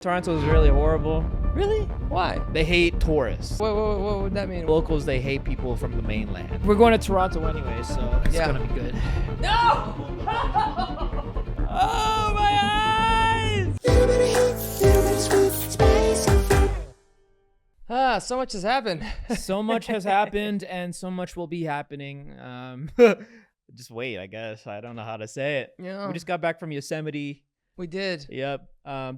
Toronto's really horrible. Really? Why? They hate tourists. What would that mean? Locals, they hate people from the mainland. We're going to Toronto anyway, so it's Yeah. gonna be good. No! Oh, my eyes! So much has happened. So much has happened, and so much will be happening. Just wait, I guess. I don't know how to say it. Yeah. We just got back from Yosemite. We did. Yep.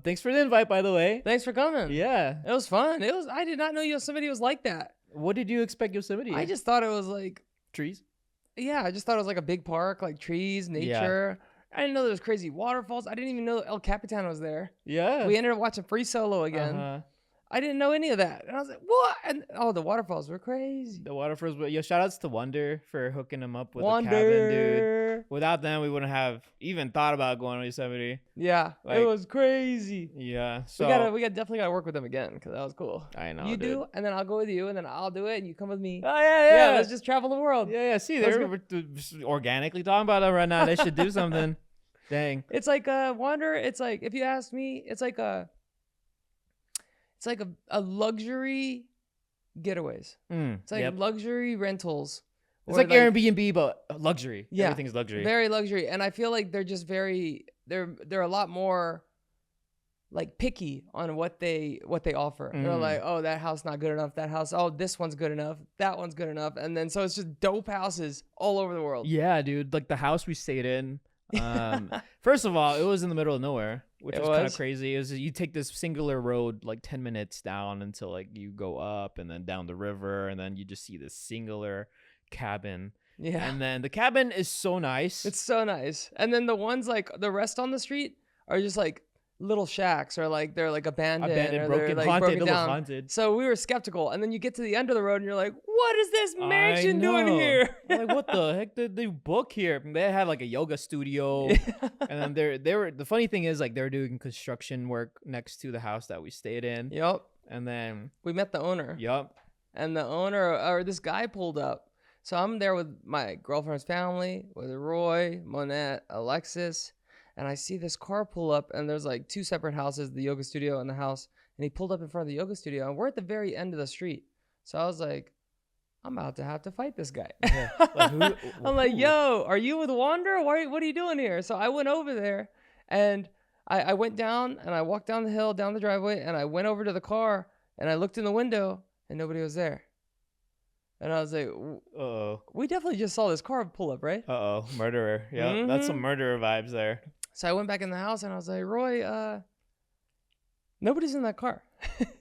Thanks for the invite, by the way. Thanks for coming. Yeah. It was fun. I did not know Yosemite was like that. What did you expect Yosemite? I just thought it was like, trees. yeah, I just thought it was like a big park, like trees, nature. I didn't know there was crazy waterfalls. I didn't even know El Capitan was there. Yeah. We ended up watching Free Solo again. I didn't know any of that. And I was like, what? And the waterfalls were crazy. The waterfalls, but shout outs to Wonder for hooking him up with Wonder. a cabin, dude. Without them, we wouldn't have even thought about going to Yosemite. Yeah, Like- it was crazy. Yeah. So We definitely gotta work with them again because that was cool. I know. You dude. do, and then I'll go with you, and then I'll do it, and you come with me. Oh yeah. Let's just travel the world. Yeah. See, Let's they're go. we're just organically talking about that right now. They should do something. Dang. It's like Wander. It's like, if you ask me, it's like a luxury getaways. It's like luxury rentals. It's or like Airbnb, but luxury. Yeah, Everything's luxury. very luxury, and I feel like they're just they're a lot more like picky on what they offer. They're like, oh, that house not good enough. That house, oh, this one's good enough. That one's good enough, and then so it's just dope houses all over the world. Yeah, dude. Like the house we stayed in. First of all, it was in the middle of nowhere, which was kind of crazy. It was you take this singular road like 10 minutes down until like you go up and then down the river, and then you just see this singular cabin. Yeah, And then the cabin is so nice. it's so nice. And then the ones like the rest on the street are just like little shacks, or like they're like abandoned, or broken, they're like haunted. broken They look down. haunted. So we were skeptical, and then you get to the end of the road, and you're like, "What is this mansion doing know. here?" I'm like, what the heck did they book here? They had like a yoga studio, and then they were. The funny thing is, like, they're doing construction work next to the house that we stayed in. Yep. And then, We met the owner. yep. And the owner, or this guy, pulled up. So I'm there with my girlfriend's family, with Roy, Monette, Alexxis, and I see this car pull up, and there's like two separate houses, the yoga studio and the house. And he pulled up in front of the yoga studio, and we're at the very end of the street. So I was like, I'm about to have to fight this guy. Like, I'm like, yo, are you with Wander? What are you doing here? So I went over there, and I went down, and I walked down the hill, down the driveway, and I went over to the car, and I looked in the window, and nobody was there. And I was like, Uh-oh. we definitely just saw this car pull up, right? Uh-oh. Murderer. Yeah, that's some Mhm. murderer vibes there. So I went back in the house, and I was like, Roy, nobody's in that car.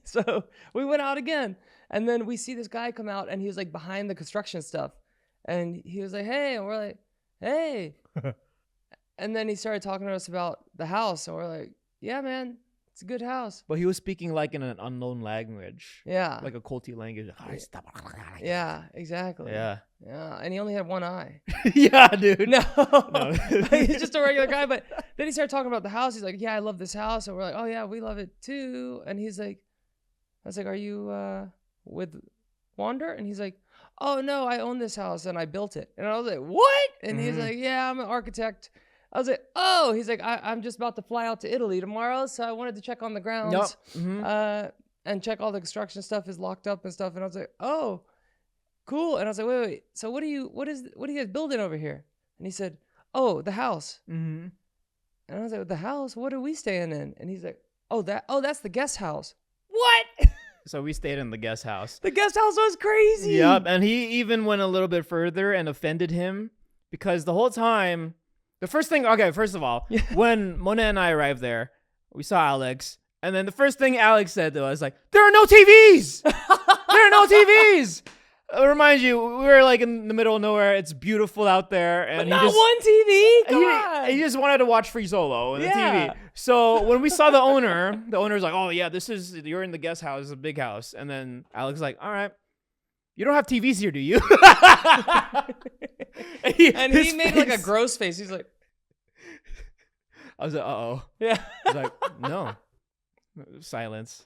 So we went out again. And then we see this guy come out, and he was like behind the construction stuff. And he was like, hey. And we're like, hey. And then he started talking to us about the house. And we're like, yeah, man, it's a good house. But he was speaking like in an unknown language. Yeah. Like a culty language. Yeah, exactly. Yeah. Yeah. And he only had one eye. Yeah, dude. No. No. He's just a regular guy. But then he started talking about the house. He's like, yeah, I love this house. And we're like, oh, yeah, we love it too. And he's like, I was like, are you with Wander? And he's like, oh, no, I own this house and I built it. And I was like, what? And he's like, yeah, I'm an architect. I was like, oh, he's like, I'm just about to fly out to Italy tomorrow. So I wanted to check on the grounds and check all the construction stuff is locked up and stuff. And I was like, oh, cool. And I was like, wait. So what are you guys building over here? And he said, oh, the house. Mm-hmm. And I was like, the house? What are we staying in? And he's like, that's the guest house. What? So we stayed in the guest house. The guest house was crazy. Yep. And he even went a little bit further and offended him because the whole time, first of all, when Mona and I arrived there, we saw Alex. And then the first thing Alex said to us, like, there are no TVs. There are no TVs. Remind you, we were like in the middle of nowhere. It's beautiful out there. And But not one TV? Come on. He just wanted to watch Free Solo on the TV. So when we saw the owner's like, oh, yeah, you're in the guest house. It's a big house. And then Alex was like, all right. You don't have TVs here, do you? and he made like a gross face. He's like, I was like, uh-oh. yeah. He's like, no. Silence.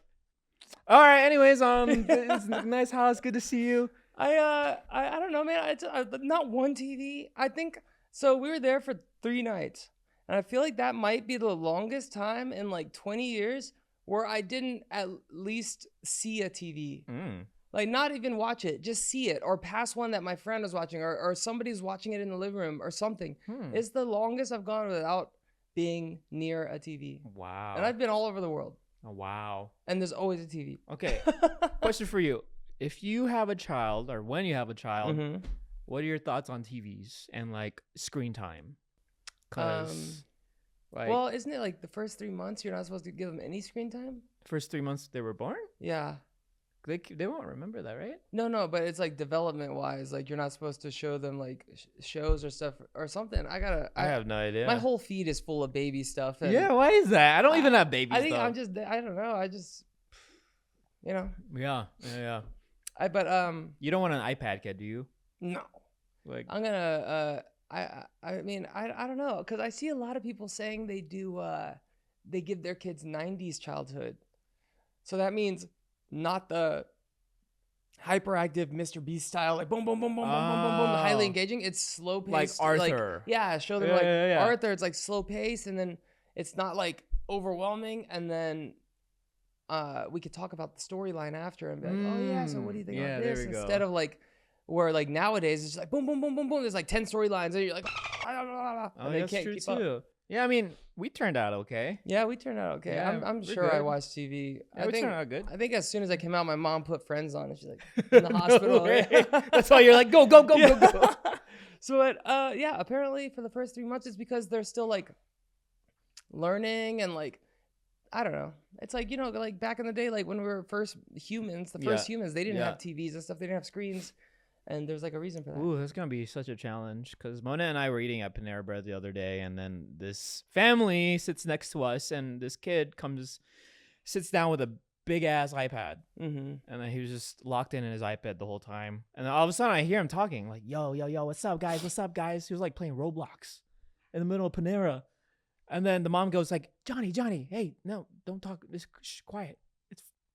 All right. Anyways, it's a nice house. Good to see you. I don't know, man. It's not one TV. I think so. We were there for 3 nights, and I feel like that might be the longest time in like 20 years where I didn't at least see a TV. Mm. Like, not even watch it, just see it, or pass one that my friend was watching, or somebody's watching it in the living room or something. It's the longest I've gone without being near a TV. Wow. And I've been all over the world. Oh, wow. And there's always a TV. Okay. Question for you. If you have a child, or when you have a child, what are your thoughts on TVs and like screen time? Because well, isn't it like the first 3 months you're not supposed to give them any screen time? first 3 months they were born, Yeah. they won't remember that, right? No, but it's like development wise, like you're not supposed to show them like shows or stuff or something. I have no idea. My whole feed is full of baby stuff. And Yeah, why is that? I don't even have babies. I think though. I'm just, I don't know. I just, you know. Yeah. But You don't want an iPad kid, do you? no. Like, I'm gonna I mean I don't know, because I see a lot of people saying they do they give their kids 90s childhood. So that means not the hyperactive Mr. Beast style, like boom boom boom boom boom boom boom boom, highly engaging. It's slow paced, like Arthur. yeah, show them Arthur. It's like slow pace, and then it's not like overwhelming, and then we could talk about the storyline after and be like, oh yeah, so what do you think about this? Instead of like where like nowadays it's just like boom boom boom boom boom, there's like 10 storylines and you're like oh, that's true too. Yeah, I mean, we turned out okay. Yeah, we turned out okay. Yeah, I'm we're sure I good. watched TV. Yeah, we turned out good. I think as soon as I came out, my mom put Friends on, and she's like in the hospital. way. That's why you're like, go. So, but yeah, apparently for the first 3 months, it's because they're still like learning and like, I don't know. It's like, you know, like back in the day, like when we were first humans, they didn't have TVs and stuff. They didn't have screens. And there's like a reason for that. Ooh, that's gonna be such a challenge, because Mona and I were eating at Panera Bread the other day, and then this family sits next to us, and this kid sits down with a big ass iPad, and then he was just locked in his iPad the whole time. And then all of a sudden, I hear him talking like, "Yo, what's up, guys? What's up, guys?" He was like playing Roblox in the middle of Panera, and then the mom goes like, "Johnny, hey, no, don't talk. Just quiet.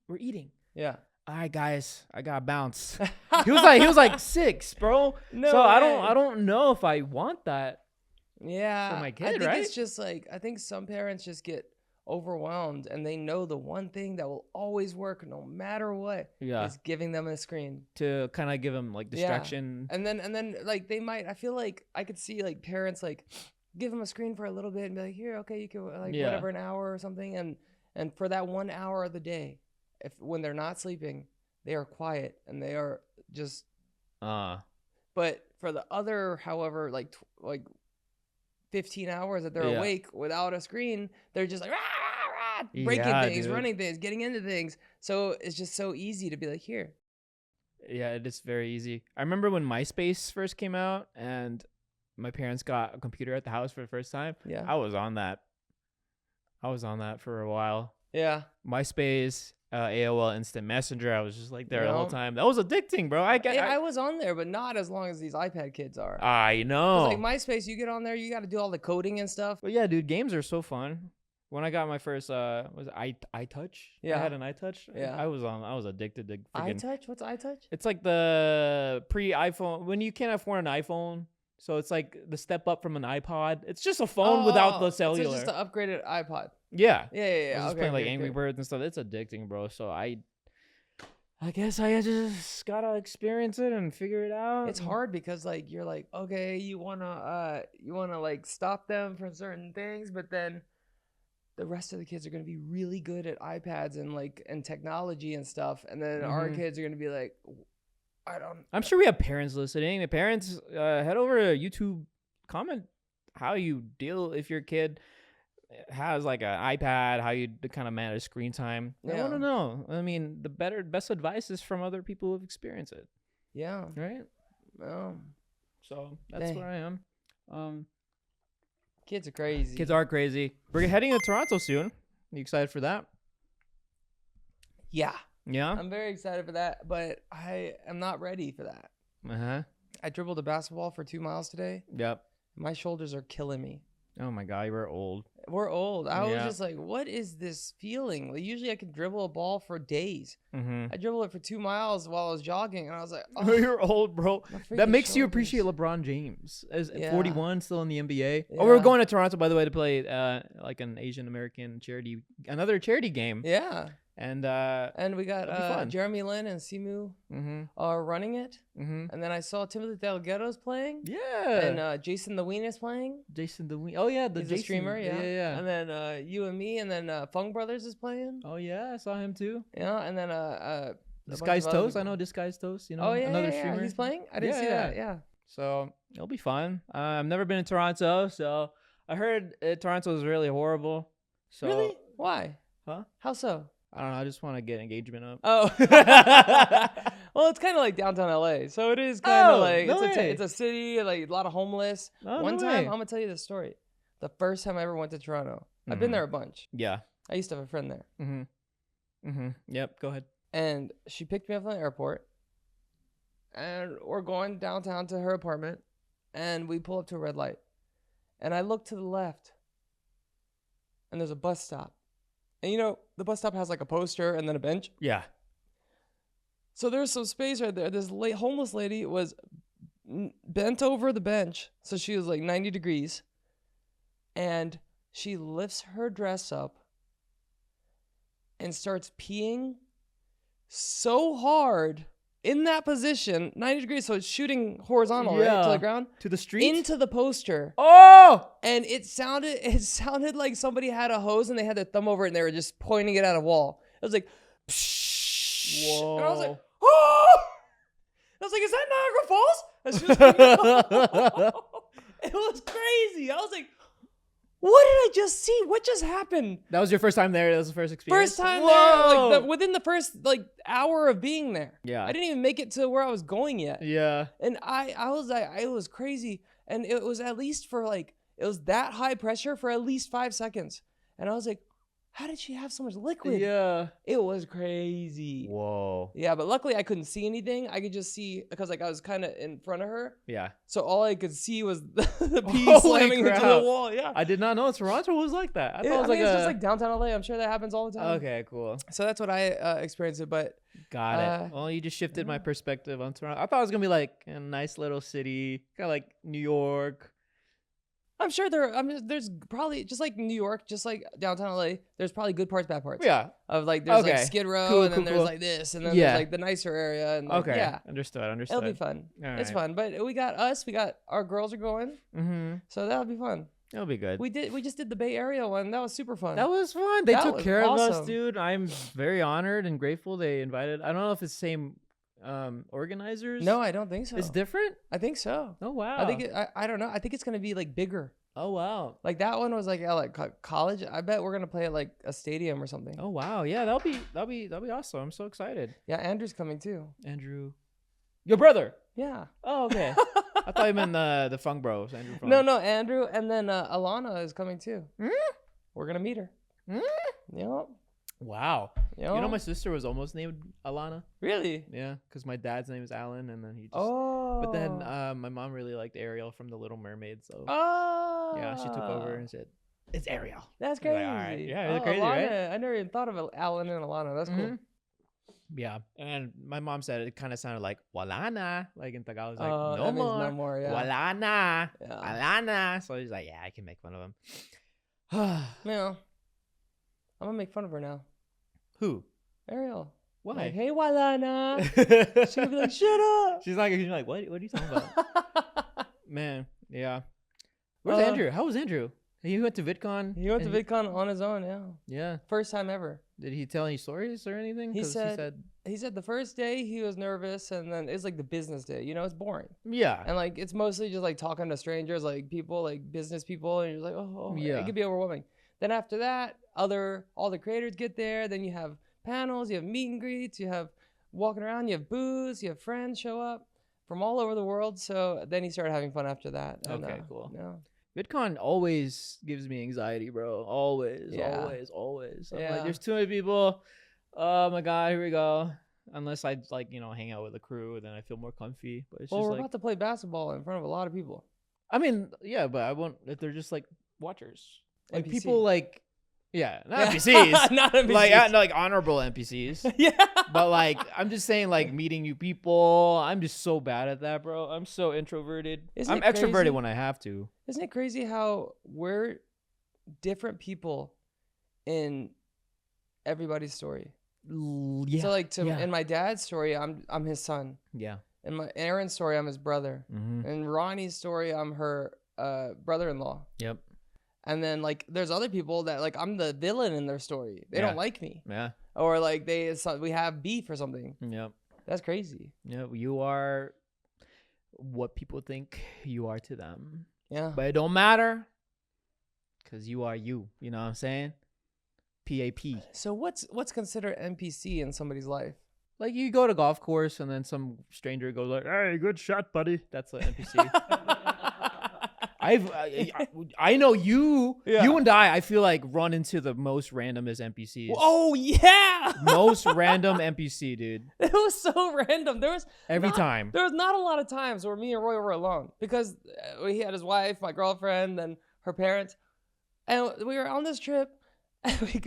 We're eating." Yeah. All right, guys, I gotta bounce. He was like 6, bro. No so way. I don't know if I want that. Yeah. For my kid, I think right? it's just like, I think some parents just get overwhelmed, and they know the one thing that will always work no matter what is giving them a screen to kind of give them like distraction. Yeah. And then like they might, I feel like I could see like parents like give them a screen for a little bit and be like, here, okay, you can like whatever, an hour or something, and for that 1 hour of the day, when they're not sleeping, they are quiet and they are just but for the other, however, like 15 hours that they're awake without a screen, they're just like rah, breaking things, running things, getting into things. So it's just so easy to be like, here. Yeah, it is very easy. I remember when MySpace first came out and my parents got a computer at the house for the first time. Yeah. I was on that for a while. Yeah. MySpace, AOL Instant Messenger. I was just like there the whole time. That was addicting, bro. I was on there, but not as long as these iPad kids are. I know. Like MySpace, you get on there, you got to do all the coding and stuff. But yeah, dude, games are so fun. When I got my first, was it iTouch? Yeah. I had an iTouch. Yeah. I was addicted to freaking iTouch? What's iTouch? It's like the pre-iPhone, when you can't afford an iPhone. So it's like the step up from an iPod. It's just a phone without the cellular. So it's just an upgraded iPod. Yeah. Yeah. I was just playing like Angry Birds and stuff. It's addicting, bro. So I guess I just gotta experience it and figure it out. It's hard because like you're like, okay, you wanna like stop them from certain things, but then the rest of the kids are gonna be really good at iPads and technology and stuff, and then our kids are gonna be like, I'm sure we have parents listening. The parents, head over to YouTube, comment how you deal if your kid has like an iPad, how you kind of manage screen time. I want to know. I mean, the best advice is from other people who've experienced it. Yeah. Right? So that's where I am. Kids are crazy. Kids are crazy. We're heading to Toronto soon. You excited for that? Yeah. Yeah? I'm very excited for that, but I am not ready for that. Uh-huh. I dribbled a basketball for 2 miles today. Yep. My shoulders are killing me. Oh my God, you were old. We're old. I was Yeah. just like, what is this feeling? Like, usually I can dribble a ball for days. Mm-hmm. I dribbled it for 2 miles while I was jogging, and I was like, Oh, you're old, bro. my That freaking makes you shoulders. appreciate LeBron James as Yeah. 41 still in the NBA. Oh, we're Yeah. going to Toronto, by the way, to play like an Asian American another charity game. Yeah. And And we got That'll be fun. Jeremy Lin and Simu mm-hmm. are running it. Mm-hmm. And then I saw Timothy Delgado's playing. Yeah. And Jason the Ween is playing. Jason the Ween. Oh yeah, the He's Jason. a streamer, yeah. Yeah. And then you and me, and then Fung Brothers is playing. Oh yeah, I saw him too. Yeah, and then Disguised Toast. I know Disguised Toast. You know, Oh yeah, another yeah, streamer. He's playing. I didn't Yeah, see yeah. that. Yeah. So it'll be fun. I've never been to Toronto, so I heard Toronto is really horrible. So Really? Why? Huh? How so? I don't know. I just want to get engagement up. Oh. Well, it's kind of like downtown LA, so it is kind of Oh, like no way. it's a city, like a lot of homeless. Oh, One no time, way. I'm gonna tell you this story. The first time I ever went to Toronto, I've been Mhm. there a bunch. Yeah. I used to have a friend there, Mm-hmm. Mm-hmm. Yep. Go ahead. and she picked me up from the airport, and we're going downtown to her apartment, and we pull up to a red light, and I look to the left, and there's a bus stop, and the bus stop has like a poster and then a bench. Yeah. So there's some space right there. This homeless lady was bent over the bench, so she was like 90 degrees, and she lifts her dress up and starts peeing so hard in that position, 90 degrees, so it's shooting horizontal, right, to Yeah. the ground, To the street. into the poster. Oh. And it sounded like somebody had a hose and they had their thumb over it and they were just pointing it at a wall. It was like, Whoa. and I was like, oh! I was like, is that Niagara Falls? And she was it was crazy. I was like, what did I just see? What just happened? That was your first time there. That was the first experience. First time Whoa. there, within the first hour of being there. Yeah. I didn't even make it to where I was going yet. Yeah. And I was like, it was crazy. And it was at least it was that high pressure for at least 5 seconds. And I was like, how did she have so much liquid? Yeah. It was crazy. Whoa. Yeah, but luckily I couldn't see anything. I could just see, because I was kind of in front of her. Yeah. So all I could see was the pee Holy slamming into the crap. wall. Yeah. I did not know Toronto was like that. I thought Yeah, it was it's like just like downtown LA. I'm sure that happens all the time. Okay, cool. So that's what I experienced it. But Got it. Well, you just shifted my perspective on Toronto. I thought it was gonna be like a nice little city, kind of like New York. I'm sure there's probably, just like New York, just like downtown LA, there's probably good parts, bad parts. Yeah. Of like, there's like Okay. Skid Row, Cool, and then cool, there's cool. like this, and then Yeah. there's like the nicer area. And like, Okay. yeah, Understood. it'll be fun. All It's right. fun. But we got our girls are going, Mm-hmm. so that'll be fun. It'll be good. We just did the Bay Area one. That was super fun. That was fun. They That took was care of us, awesome. dude. I'm very honored and grateful they invited. I don't know if it's the same organizers. No, I don't think so. It's different. I think so. Oh wow. I think I don't know. I think it's gonna be like bigger. Oh wow. Like that one was like college. I bet we're gonna play at like a stadium or something. Oh wow. Yeah, that'll be awesome. I'm so excited. Yeah, Andrew's coming too. Andrew, your brother. Yeah. Oh okay. I thought you meant the Fung Bros. Andrew Fung. No, Andrew, and then Alana is coming too. Mm? We're gonna meet her. Mm? Yep. Wow. Yep. You know, my sister was almost named Alana. Really? Yeah, because my dad's name is Alan, and then he just. Oh. But then my mom really liked Ariel from The Little Mermaid, so Oh. yeah, she took over and said, "It's Ariel." That's I was crazy. like, all right. Yeah, it's crazy, Alana. right? I never even thought of Alan and Alana. That's cool. Mhm. Yeah, and my mom said it kind of sounded like Walana, like in Tagalog, it's like Oh, no that means more, no more, yeah. Walana, Yeah. Alana. So he's like, yeah, I can make fun of him. Yeah. I'm gonna make fun of her now. Who? Ariel. Why? Like, hey, Walana. She's gonna be like, shut up. She's like, what are you talking about? Man, yeah. Where's Uh, Andrew? How was Andrew? He went to VidCon. He went to and VidCon on his own, yeah. Yeah. First time ever. Did he tell any stories or anything? He 'Cause said the first day he was nervous, and then it's like the business day. It's boring. yeah. And like it's mostly just like talking to strangers, like people, like business people, and you're like, oh Yeah. it could be overwhelming. Then after that, all the creators get there. Then you have panels, you have meet and greets, you have walking around, you have booths, you have friends show up from all over the world. So then he started having fun after that. And, Okay, cool. Yeah. VidCon always gives me anxiety, bro. Always, Yeah. always. I'm Yeah. like, there's too many people. Oh my god, here we go. Unless I hang out with a crew, then I feel more comfy. But it's Well, just we're like, about to play basketball in front of a lot of people. I mean, yeah, but I won't if they're just like watchers. Like NPC. people like, yeah, not Yeah. NPCs, Not NPCs. like honorable NPCs. Yeah. But like, I'm just saying, like meeting new people. I'm just so bad at that, bro. I'm so introverted. Isn't I'm it extroverted crazy? when I have to. Isn't it crazy how we're different people in everybody's story? Yeah. So like yeah. in my dad's story, I'm his son. Yeah. In my Aaron's story, I'm his brother. Mm-hmm. In Ronnie's story, I'm her brother-in-law. Yep. And then like there's other people that like I'm the villain in their story. They Yeah. don't like me. Yeah. Or like we have beef or something. Yep. That's crazy. Yep. You are what people think you are to them, Yeah. but it don't matter because you are you. You know what I'm saying? PAP. So what's considered NPC in somebody's life? Like you go to golf course and then some stranger goes like, "Hey, good shot, buddy." That's an NPC. I know you. Yeah. You and I feel like run into the most randomest NPCs. Oh yeah. Most random NPC, dude. It was so random. There was Time. There was not a lot of times where me and Roy were alone because he had his wife, my girlfriend, and her parents, and we were on this trip. And we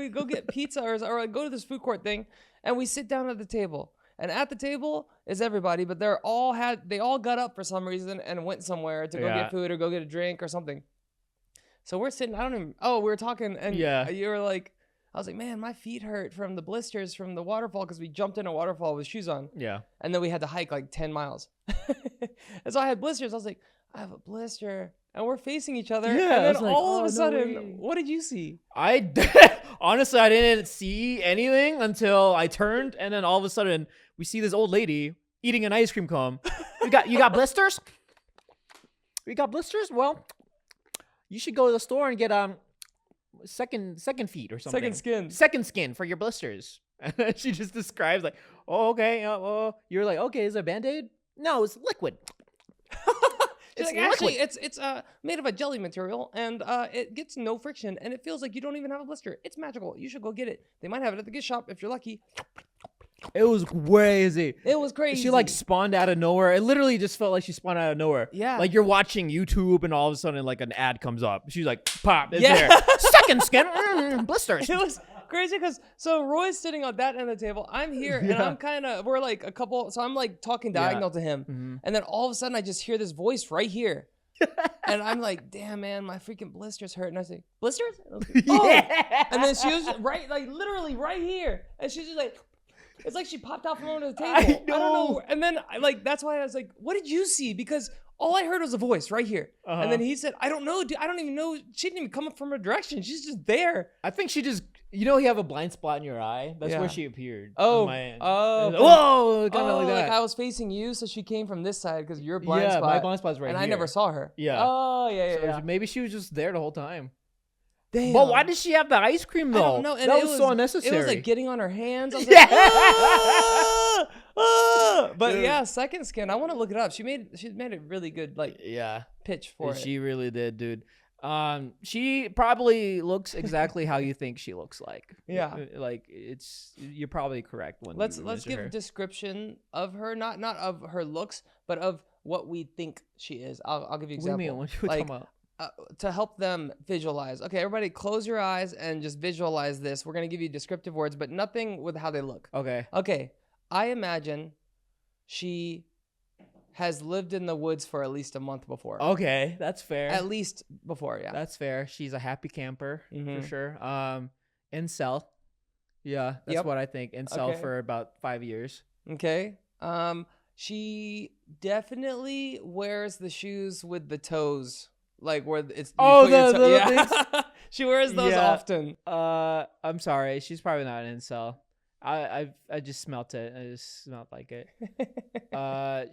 go get pizza or go to this food court thing, and we sit down at the table. And at the table is everybody, but they all got up for some reason and went somewhere to go get food or go get a drink or something. So we're sitting. We were talking, and you were like, I was like, man, my feet hurt from the blisters from the waterfall because we jumped in a waterfall with shoes on. Yeah. And then we had to hike like 10 miles. And so I had blisters. I was like, I have a blister. And we're facing each other. Yeah, and I then was like, all of oh, a no sudden, way. what did you see? Honestly, I didn't see anything until I turned, and then all of a sudden we see this old lady eating an ice cream cone. You got blisters? You got blisters? Well, you should go to the store and get second feet or something. Second skin for your blisters. And then she just describes like, oh, okay. You're like, okay, is it a Band-Aid? No, it's liquid. She's like, actually, it's made of a jelly material, and it gets no friction, and it feels like you don't even have a blister. It's magical. You should go get it. They might have it at the gift shop if you're lucky. It was crazy. It was crazy. She like spawned out of nowhere. It literally just felt like she spawned out of nowhere. Yeah. Like you're watching YouTube and all of a sudden like an ad comes up. She's like, pop, it's there. Second skin, blisters. It was crazy because so Roy's sitting on that end of the table. I'm here and we're like a couple. So I'm like talking diagonal to him. Mm-hmm. And then all of a sudden I just hear this voice right here. And I'm like, damn, man, my freaking blisters hurt. And I say, blisters? And, like, oh. And then she was right, like literally right here. And she's just like, it's like she popped out from under the table. I don't know. And then that's why I was like, what did you see? Because all I heard was a voice right here. Uh-huh. And then he said, I don't know, dude. I don't even know. She didn't even come up from her direction. She's just there. I think she just, you have a blind spot in your eye. That's where she appeared. Oh. Whoa. Kind of like that. Like I was facing you, so she came from this side because your blind spot. Yeah, my blind spot's right and here. I never saw her. Yeah. Oh, yeah. So maybe she was just there the whole time. Damn. But why did she have the ice cream though? I don't know. And that was so unnecessary. It was like getting on her hands. I was like, But dude. Yeah, second skin. I want to look it up. She made a really good pitch for it. She really did, dude. She probably looks exactly how you think she looks like. Yeah. Like you're probably correct when let's give a description of her, not of her looks, but of what we think she is. I'll give you an example. What do you mean? What are you talking about? To help them visualize. Okay, everybody close your eyes and just visualize this. We're going to give you descriptive words, but nothing with how they look. Okay. I imagine she has lived in the woods for at least a month before. Okay, that's fair. At least before, yeah. That's fair. She's a happy camper for sure. Incel. Yeah, that's what I think. Incel for about 5 years. Okay. She definitely wears the shoes with the toes. Like where it's the things. She wears those often. I'm sorry, she's probably not an incel. I just smelt it. I just smelled like it.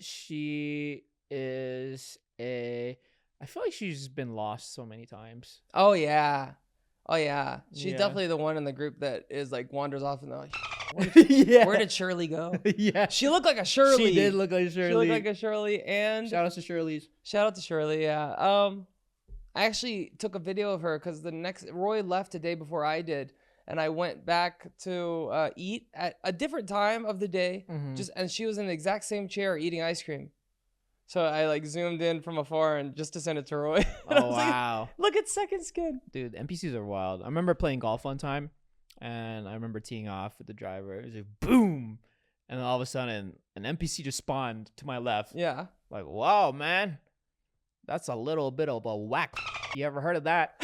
She is I feel like she's been lost so many times. Oh yeah. She's definitely the one in the group that is like wanders off and they're like, where did Shirley go? Yeah. She looked like a Shirley. She did look like a Shirley. She looked like a Shirley. And shout out to Shirley's. Shout out to Shirley, yeah. I actually took a video of her because Roy left a day before I did. And I went back to eat at a different time of the day. And she was in the exact same chair eating ice cream. So I like zoomed in from afar and just to send it to Roy. And I Oh was like, wow, look at second skin. dude, NPCs are wild. I remember playing golf one time, and I remember teeing off with the driver. It was like boom, and then all of a sudden an NPC just spawned to my left. Yeah. Like, wow, man, that's a little bit of a whack. You ever heard of that?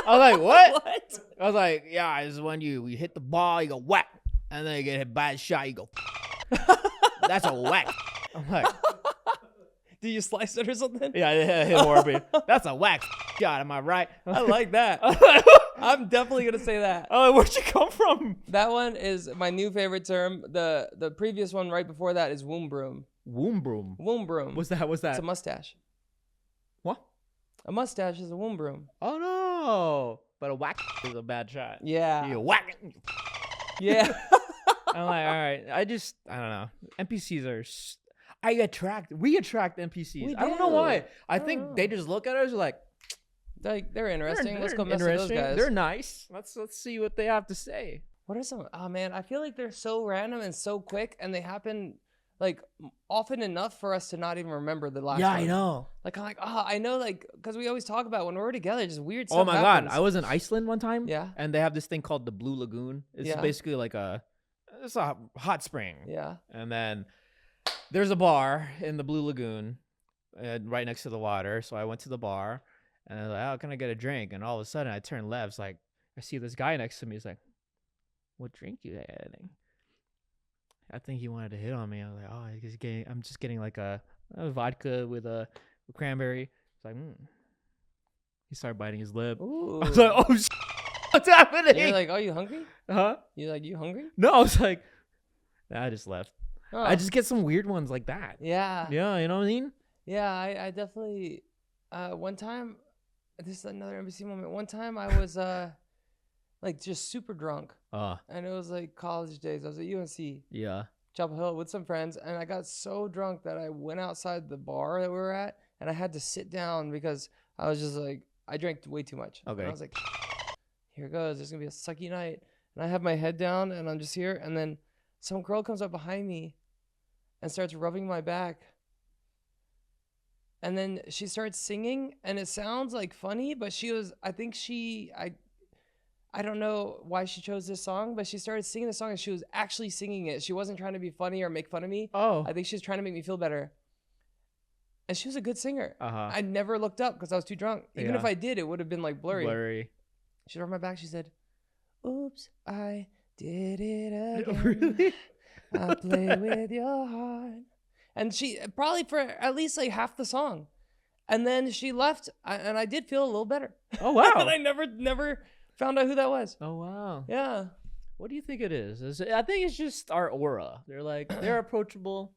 I was like, what? What? I was like, yeah, it's when you hit the ball, you go whack, and then you get hit by a shot, you go. That's a whack. I'm like, Do you slice it or something? yeah, it hit horribly. That's a whack shot. Am I right? I like that. I'm definitely gonna say that. Oh, where'd you come from? That one is my new favorite term. The previous one right before that is womb broom. Womb broom. Womb broom. What's that? What's that? It's a mustache. What? A mustache is a womb broom. Oh no! But a whack is a bad shot. Yeah. You whack it. Yeah. I'm like, all right. I don't know. NPCs are. We attract NPCs. We I don't know do. why. I don't think know. they just look at us like They're interesting. Let's go mess with interesting. those guys. They're nice. Let's see what they have to say. What are some? Oh man, I feel like they're so random and so quick, and they happen like often enough for us to not even remember the last. Yeah, one. I know. Like I'm like, I know, like because we always talk about when we're together, just weird stuff. Oh my happens. god, I was in Iceland one time. Yeah. And they have this thing called the Blue Lagoon. It's Yeah. basically like it's a hot spring. Yeah. And then there's a bar in the Blue Lagoon, right next to the water. So I went to the bar, and I was like, "Oh, can I get a drink?" And all of a sudden, I turn left. It's like I see this guy next to me. He's like, "What drink you having?" I think he wanted to hit on me. I was like, "Oh, I'm just getting like a vodka with a cranberry." It's like, He started biting his lip. Ooh. I was like, "Oh, what's happening?" You're like, oh, you hungry? huh? You like, you hungry? No, I was like, I just left. Oh. I just get some weird ones like that. Yeah. Yeah, you know what I mean? Yeah, I definitely. One time, this is another NPC moment. One time I was like just super drunk, and it was like college days. I was at UNC, Yeah. Chapel Hill, with some friends, and I got so drunk that I went outside the bar that we were at, and I had to sit down because I was just like, I drank way too much. Okay. And I was like, here it goes. There's gonna be a sucky night, and I have my head down, and I'm just here, and then some girl comes up behind me, and starts rubbing my back. And then she starts singing, and it sounds like funny, but I don't know why she chose this song, but she started singing the song, and she was actually singing it. She wasn't trying to be funny or make fun of me. Oh. I think she was trying to make me feel better. And she was a good singer. Uh-huh. I never looked up because I was too drunk. Even Yeah. if I did, it would have been like blurry. Blurry. She rubbed my back. She said, "Oops, I did it again. Really? I play with your heart." And she probably for at least like half the song. And then she left, and I did feel a little better. Oh, wow. And I never found out who that was. Oh, wow. Yeah. What do you think it is? I think it's just our aura. They're approachable.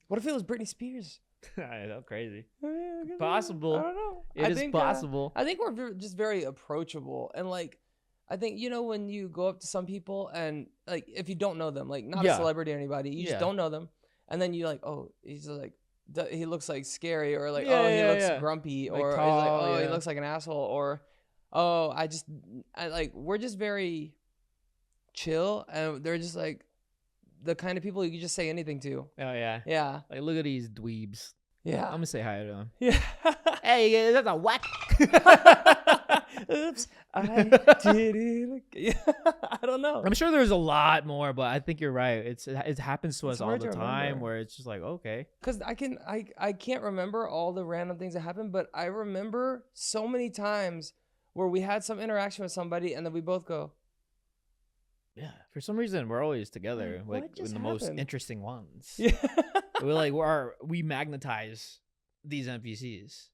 What if it was Britney Spears? I know, crazy. I Possible. don't know. It is possible. I think we're just very approachable. And like, I think, when you go up to some people and like, if you don't know them, like not a Yeah. celebrity or anybody, you just don't know them. And then you like, oh, he's like, he looks like scary, or like, he looks grumpy, Like or he's tall, like, oh, he yeah. looks like an asshole, or, oh, we're just very chill, and they're just like the kind of people you can just say anything to. Oh, yeah. Yeah. Like, look at these dweebs. Yeah. I'm going to say hi to them. Yeah. Hey, that's a whack. Oops, I did it again. I don't know. I'm sure there's a lot more, but I think you're right. It happens to us It's all hard the to time remember. where it's just like, okay. Because I can't remember all the random things that happened, but I remember so many times where we had some interaction with somebody and then we both go, Yeah. For some reason, we're always together, What like just in the most happened? interesting ones. yeah. We magnetize these NPCs.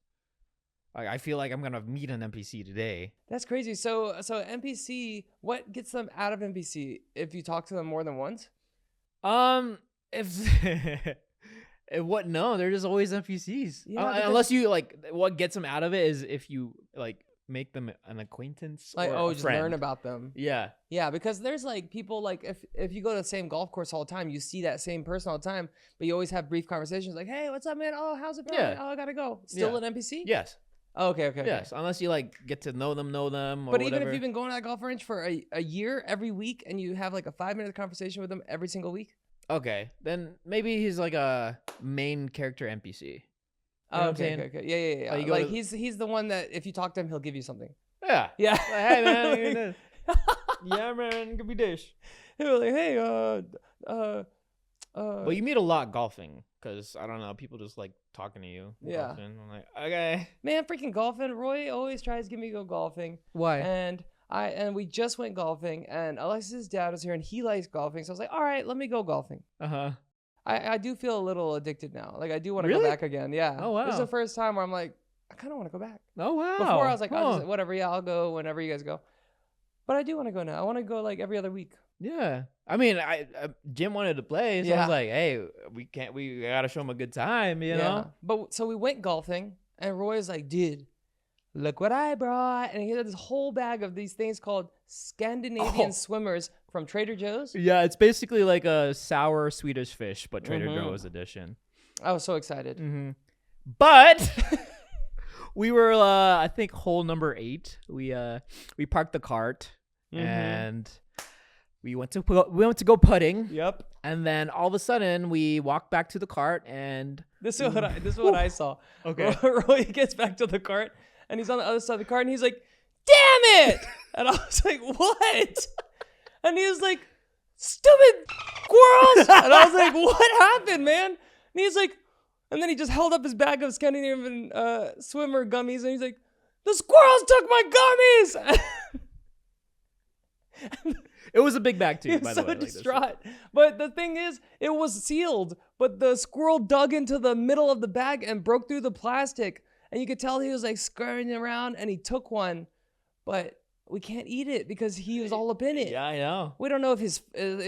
Like, I feel like I'm gonna meet an NPC today. That's crazy. So NPC, what gets them out of NPC if you talk to them more than once? If what? No, they're just always NPCs. Yeah, because- unless you like, what gets them out of it is if you like make them an acquaintance. Like, or a just friend. learn about them. Yeah. Yeah, because there's like people like if you go to the same golf course all the time, you see that same person all the time, but you always have brief conversations like, hey, what's up, man? Oh, how's it going? Yeah. Oh, I gotta go. Still Yeah. an NPC? Yes. Oh, okay. Yes. Unless you like get to know them, or But whatever. even if you've been going to that golf range for a year every week and you have like a 5-minute conversation with them every single week? Okay, then maybe he's like a main character NPC. You know what I'm Okay, saying? okay. Yeah. You go Like to- he's the one that if you talk to him, he'll give you something. Yeah. Yeah. Like, hey man, give me this. Yeah man, give me dish. He'll be like, hey, But you meet a lot golfing, because I don't know, people just like talking to you. Yeah. Golfing. I'm like, okay. man, freaking golfing. Roy always tries to get me to go golfing. Why? And we just went golfing, and Alexxis' dad was here, and he likes golfing. So I was like, all right, let me go golfing. I do feel a little addicted now. Like I do want to Really? go back again. Yeah. Oh, wow. This is the first time where I'm like, I kind of want to go back. Oh wow. Before I was like, Huh. whatever. Yeah, I'll go whenever you guys go. But I do want to go now. I want to go like every other week. Yeah. I mean, Jim wanted to play, so I Yeah. was like, hey, we gotta show him a good time, you know? But so we went golfing, and Roy's like, dude, look what I brought. And he had this whole bag of these things called Scandinavian swimmers from Trader Joe's. Yeah, it's basically like a sour Swedish fish, but Trader Mhm. Joe's edition. I was so excited. Mm-hmm. But we were, I think, hole number 8. We parked the cart and we went to go putting. Yep. And then all of a sudden, we walked back to the cart and This is what I saw. Okay. Roy gets back to the cart, and he's on the other side of the cart, and he's like, damn it! And I was like, what? And he was like, stupid squirrels! And I was like, what happened, man? And he's like, and then he just held up his bag of Scandinavian swimmer gummies, and he's like, the squirrels took my gummies! it was a big bag too, He by was the so way. Like this. distraught. But the thing is, it was sealed, but the squirrel dug into the middle of the bag and broke through the plastic. And you could tell he was like scurrying around, and he took one, but we can't eat it because he was all up in it. Yeah, I know. We don't know if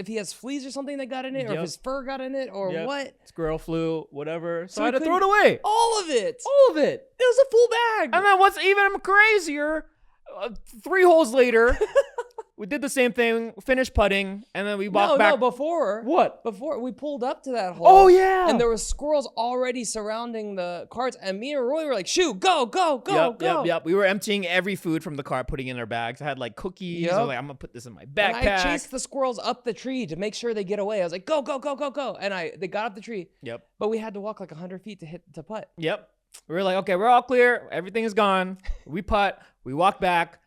he has fleas or something that got in it, or if Yep. his fur got in it, or Yep. what. Squirrel flu, whatever. So So I we had to throw it couldn't- away. All of it. All of it. It was a full bag. And then what's even crazier, 3 holes later, we did the same thing, finished putting, and then we walked back. No, before. What? Before we pulled up to that hole. Oh, yeah. And there were squirrels already surrounding the carts, and me and Roy were like, "Shoot, go, go, go, go!" Yep. We were emptying every food from the cart, putting it in our bags. I had like cookies. I was Yep. like, I'm gonna put this in my And backpack. I chased the squirrels up the tree to make sure they get away. I was like, "Go, go, go, go, go!" And they got up the tree. Yep. But we had to walk like 100 feet to putt. Yep. We were like, okay, we're all clear. Everything is gone. We putt. We walk back.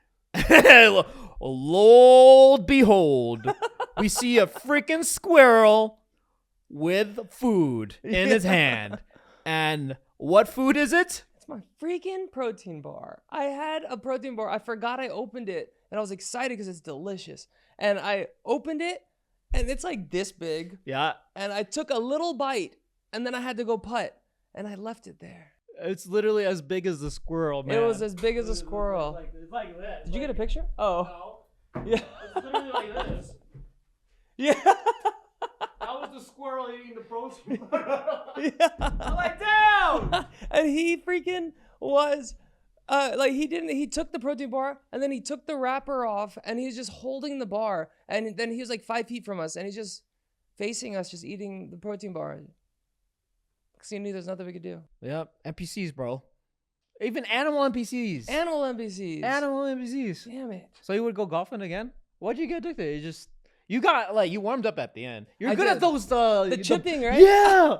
Lord behold, we see a freaking squirrel with food in his hand. And what food is it? It's my freaking protein bar. I had a protein bar. I forgot I opened it, and I was excited because it's delicious. And I opened it, and it's like this big. Yeah. And I took a little bite, and then I had to go putt, and I left it there. It's literally as big as the squirrel, man. It was as big as a squirrel. It's like this. Did you get a picture? Oh. No. Yeah. It's literally like this. Yeah. That was the squirrel eating the protein. Yeah. I'm like, damn! And he freaking was he took the protein bar, and then he took the wrapper off, and he's just holding the bar, and then he was like 5 feet from us, and he's just facing us, just eating the protein bar. Because he knew there's nothing we could do. Yep. NPCs, bro. Even animal NPCs. Animal NPCs. Animal NPCs. Damn it. So you would go golfing again? What'd you get addicted? You warmed up at the end. You're I good did. at those The chipping, right? Yeah.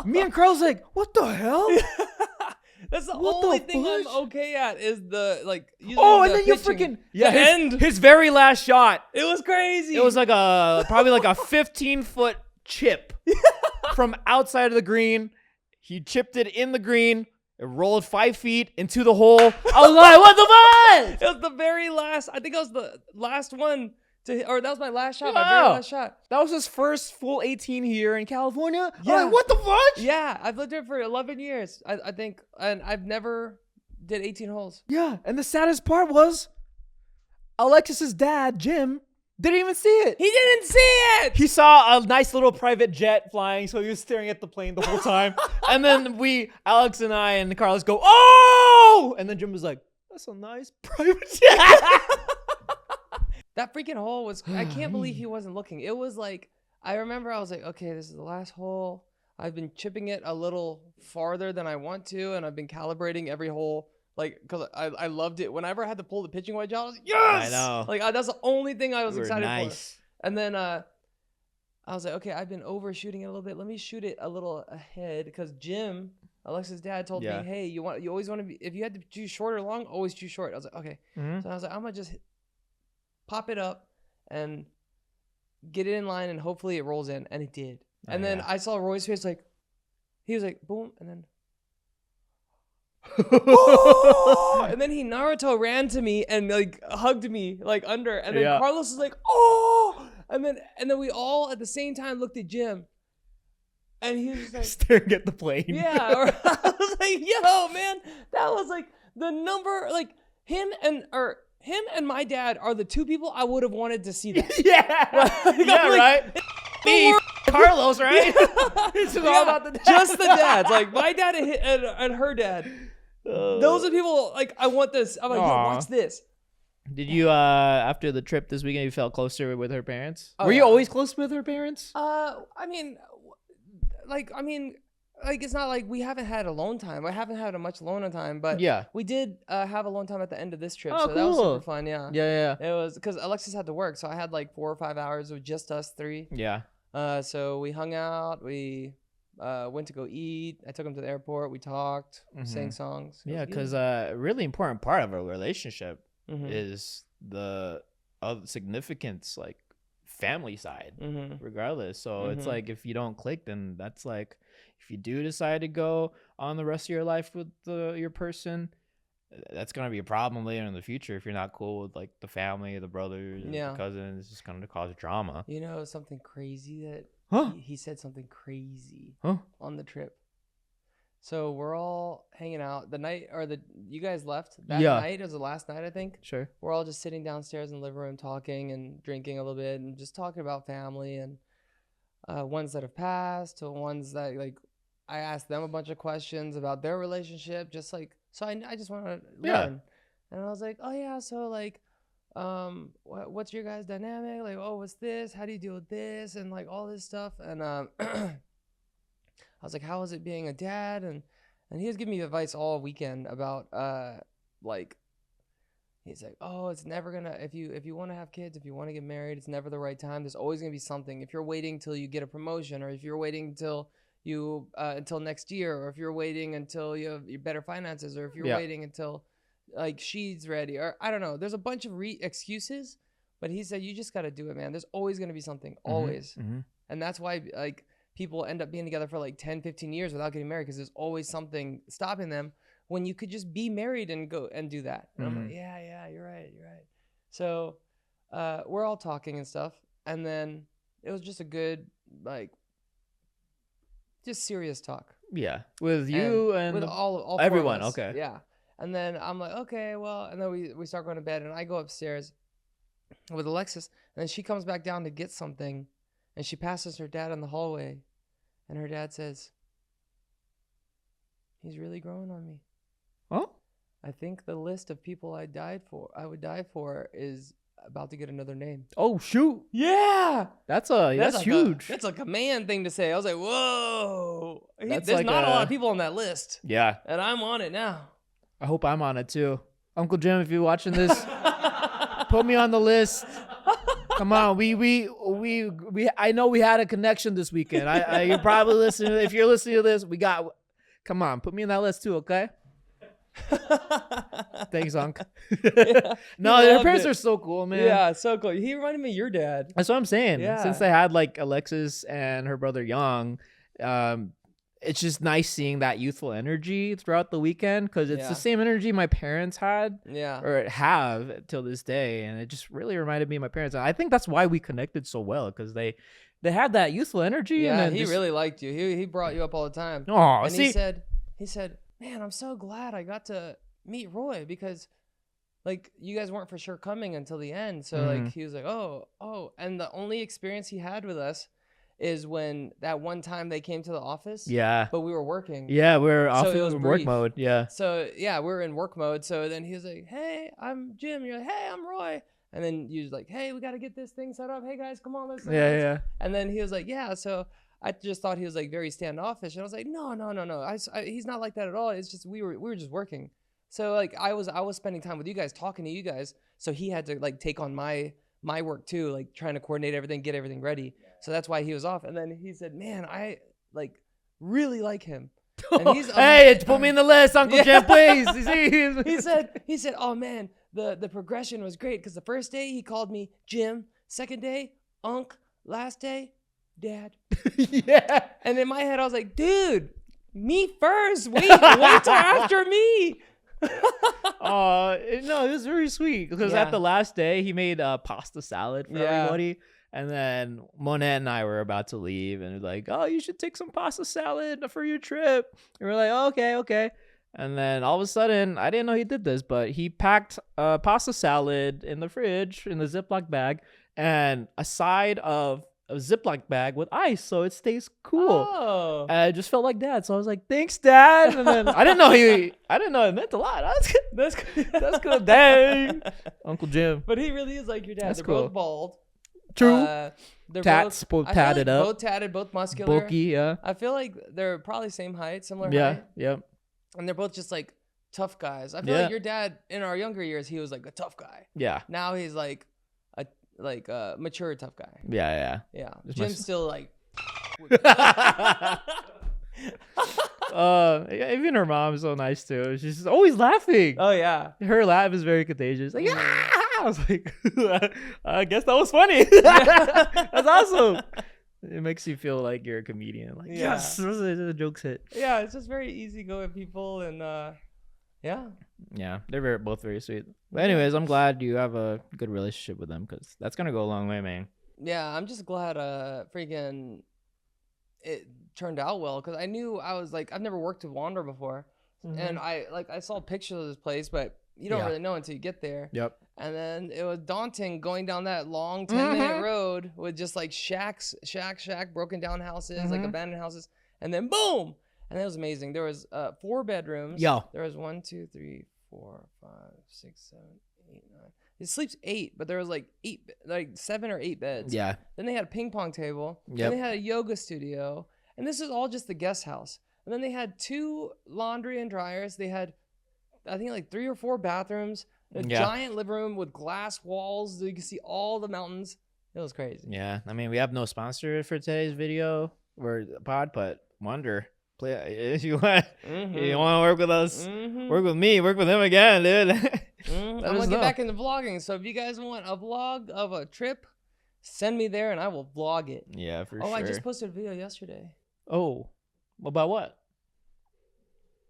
Me and Carl's like, what the hell? That's the What the only thing I'm fudge? okay at is the using Oh, and the then you pitching. freaking the his end. His very last shot. It was crazy. It was like probably like a 15-foot chip from outside of the green. He chipped it in the green. It rolled 5 feet into the hole. I was like, what the fuck? It was the very last. I think it was the last one or that was my last shot. My Yeah. very last shot. That was his first full 18 here in California. I'm Yeah. like, what the fuck? Yeah, I've lived here for 11 years. I think, and I've never did 18 holes. Yeah, and the saddest part was Alexxis's dad, Jim, didn't even see it. He didn't see it. He saw a nice little private jet flying, so he was staring at the plane the whole time. And then Alex and I and Carlos go, oh! And then Jim was like, that's a nice private jet. That freaking hole was, I can't believe he wasn't looking. It was like, I remember I was like, okay, this is the last hole. I've been chipping it a little farther than I want to, and I've been calibrating every hole. Like, because I loved it. Whenever I had to pull the pitching wedge out, I was like, yes! I know. Like, that's the only thing I was We were excited nice. for. And then I was like, okay, I've been overshooting it a little bit. Let me shoot it a little ahead because Jim, Alexxis' dad, told me, hey, you always want to be, if you had to choose short or long, always choose short. I was like, okay. So I was like, I'm gonna just pop it up and get it in line, and hopefully it rolls in, and it did. And then I saw Roy's face, like he was like, boom, and then. And then he Naruto ran to me and like hugged me like under, and then Carlos was like, oh, and then we all at the same time looked at Jim, and he was just like staring at the plane. Yeah, or I was like, yo, man, that was like the number, like him and my dad are the two people I would have wanted to see that. Right. Me, Carlos, right? It's all about the dads. Just the dads, like my dad and her dad. Those are people like I want this. I'm like, yo, watch this. Did you after the trip this weekend you felt closer with her parents? Were you always close with her parents? I mean, it's not like we haven't had alone time. I haven't had a much alone time, but we did have alone time at the end of this trip. So cool. That was super fun. Yeah. It was because Alexxis had to work, so I had like 4 or 5 hours with just us three. So we hung out. We went to go eat. I took him to the airport. We talked, sang songs. Yeah, because a really important part of a relationship is the significance, like family side, regardless. So it's like if you don't click, then that's like if you do decide to go on the rest of your life with your person, that's gonna be a problem later in the future if you're not cool with like the family, the brothers, the cousins. It's just gonna cause drama. You know something crazy that he said something crazy on the trip. So we're all hanging out the night, or you guys left that night. It was the last night, I think. Sure. We're all just sitting downstairs in the living room talking and drinking a little bit and just talking about family and ones that have passed to ones that like I asked them a bunch of questions about their relationship, just like so I just want to learn. And I was like, oh yeah, so like what's your guys' dynamic? Like, oh, what's this? How do you deal with this? And like all this stuff. And I was like, how is it being a dad? And he was giving me advice all weekend about like he's like, oh, it's never gonna, if you want to have kids, if you want to get married, it's never the right time. There's always gonna be something. If you're waiting till you get a promotion, or if you're waiting until you until next year, or if you're waiting until you have your better finances, or if you're waiting until like she's ready, or I don't know, there's a bunch of excuses, but he said you just got to do it, man. There's always going to be something, always. And that's why like people end up being together for like 10-15 years without getting married, because there's always something stopping them when you could just be married and go and do that. And I'm like, yeah, you're right. So we're all talking and stuff, and then it was just a good like just serious talk. With you and with all everyone. Okay. Yeah. And then I'm like, okay, well, and then we start going to bed, and I go upstairs with Alexxis, and then she comes back down to get something, and she passes her dad in the hallway, and her dad says, he's really growing on me. Huh? I think the list of people I would die for is about to get another name. Oh shoot. Yeah. That's huge. That's like a man thing to say. I was like, whoa. There's like not a lot of people on that list. Yeah. And I'm on it now. I hope I'm on it too. Uncle Jim, if you're watching this, put me on the list. Come on, we I know we had a connection this weekend. You're probably listening. If you're listening to this, come on, put me on that list too, okay? Thanks, Unc. No, their parents are so cool, man. Yeah, so cool. He reminded me of your dad. That's what I'm saying. Yeah. Since they had like Alexxis and her brother young, it's just nice seeing that youthful energy throughout the weekend, because it's the same energy my parents had or have till this day. And it just really reminded me of my parents. And I think that's why we connected so well, because they had that youthful energy. Yeah, and he really liked you. He brought you up all the time. Oh, and he said, man, I'm so glad I got to meet Roy, because like you guys weren't for sure coming until the end. So like he was like, oh. And the only experience he had with us is when that one time they came to the office. Yeah. But we were working. Yeah, we were off in work mode. Yeah. So yeah, we were in work mode. So then he was like, hey, I'm Jim. You're like, hey, I'm Roy. And then you was like, hey, we got to get this thing set up. Hey guys, come on, let's. Yeah. And then he was like, yeah. So I just thought he was like very standoffish. And I was like, no. He's not like that at all. It's just we were just working. So like I was spending time with you guys, talking to you guys. So he had to like take on my my work too, like trying to coordinate everything, get everything ready. So that's why he was off. And then he said, man, I like really like him. And he's hey, put me in the list, Uncle Jim, please. he said, oh man, the progression was great because the first day he called me Jim, second day Unc, last day Dad. Yeah. And in my head I was like, dude, me first. Wait till after me. No, it was very sweet because Yeah. at the last day he made pasta salad for Yeah. everybody, and then Monet and I were about to leave, and we're like, "Oh, you should take some pasta salad for your trip." And we're like, oh, "Okay." And then all of a sudden, I didn't know he did this, but he packed pasta salad in the fridge in the Ziploc bag, and a side of a Ziploc bag with ice, so it stays cool. Oh. And I just felt like Dad, so I was like, "Thanks, Dad." And then I didn't know it meant a lot. That's good. That's good. Dang, Uncle Jim. But he really is like your dad. That's They're cool. both bald. True. They're Tats, both I feel tatted like up. both tatted, both muscular. Bulky, yeah. I feel like they're probably same height, similar Yeah, height. yep. And they're both just like tough guys. I feel Yeah. like your dad in our younger years, he was like a tough guy. Yeah. Now he's like a mature tough guy. Yeah, Yeah. Just my Jim's still like yeah. Even her mom's so nice too. She's just always laughing. oh yeah. Her laugh is very contagious. Like, Mhm. "Ah!" I was like, I guess that was funny. That's awesome. It makes you feel like you're a comedian. Like, Yeah. yes, the jokes hit. Yeah, it's just very easygoing people and yeah. Yeah, they're both very sweet. But anyways, I'm glad you have a good relationship with them because that's gonna go a long way, man. Yeah, I'm just glad freaking it turned out well because I knew I was like I've never worked with Wander before. And I saw pictures of this place, but you don't Yeah. really know until you get there. Yep. And then it was daunting going down that long 10-minute road with just like shack, broken down houses, like abandoned houses, and then boom, and it was amazing. There was 4 bedrooms. Yo. There was 1, 2, 3, 4, 5, 6, 7, 8, 9. It sleeps 8, but there was like 7 or 8 beds. Yeah. Then they had a ping pong table. Yep. Then they had a yoga studio, and this is all just the guest house. And then they had 2 laundry and dryers. They had, I think, like 3 or 4 bathrooms. A giant living room with glass walls so you can see all the mountains. It was crazy. Yeah. I mean, we have no sponsor for today's video or pod, but Wonder, play if you want. You want to work with us? Work with me. Work with him again, dude. I'm gonna get back into vlogging. So if you guys want a vlog of a trip, send me there and I will vlog it. Yeah, for sure. Oh, I just posted a video yesterday. Oh, about what?